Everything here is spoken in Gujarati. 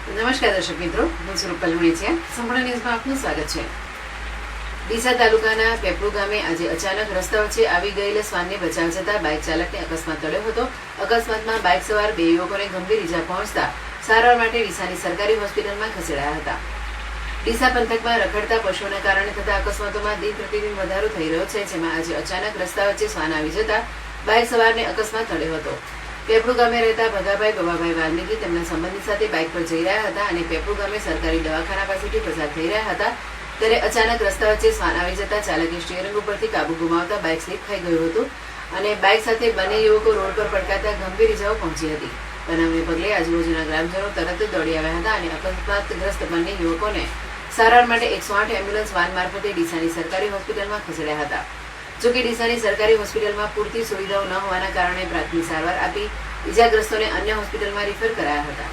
નમસ્કાર દર્શક મિત્રો, હું છું રૂપલ મુણીચિયા. સંપૂર્ણ ન્યૂઝમાં આપનું સ્વાગત છે. ડીસા તાલુકાના પેપળુ ગામે આજે અચાનક રસ્તા વચ્ચે આવી ગયેલ શ્વાનને બચાવ જતા બાઇક ચાલકને અકસ્માત ટળ્યો હતો. અકસ્માતમાં બાઇક સવાર બે યુવકોને ગંભીર ઈજા પહોંચતા સારવાર માટે ડીસાની સરકારી હોસ્પિટલમાં ખસેડાયા હતા. ડીસા પંથકમાં રખડતા પશુઓને કારણે થતા અકસ્માતોમાં દિન પ્રતિદિન વધારો થઈ રહ્યો છે, જેમાં આજે અચાનક રસ્તા વચ્ચે શ્વાન આવી જતા બાઇક સવારને અકસ્માત ટળ્યો હતો. પેપળુ ગામે રહેતા ભગાભાઈ બબાભાઈ વાલ્મીકી તેમના સંબંધી સાથે બાઇક પર જઈ રહ્યા હતા અને પેપળુ ગામે સરકારી દવાખાના પાસેથી પસાર થઈ રહ્યા હતા ત્યારે અચાનક રસ્તા વચ્ચે શ્વાન આવી જતા ચાલકે સ્ટીયરિંગ ઉપરથી કાબુ ગુમાવતા બાઇક સ્લીપ ખાઈ ગયું હતું અને બાઇક સાથે બંને યુવકો રોડ પર પડકાતા ગંભીર ઇજાઓ પહોંચી હતી. બનાવને પગલે આજુબાજુના ગ્રામજનો તરત જ દોડી આવ્યા હતા અને અકસ્માતગ્રસ્ત બંને યુવકોને સારવાર માટે 108 એમ્બ્યુલન્સ વાન મારફતે ડીસાની સરકારી હોસ્પિટલમાં ખસેડ્યા હતા. જોકે ડીસાની સરકારી હોસ્પિટલમાં પૂરતી સુવિધાઓ ન હોવાના કારણે પ્રાથમિક સારવાર આપી ઇજાગ્રસ્તોને અન્ય હોસ્પિટલમાં રિફર કરાયા હતા.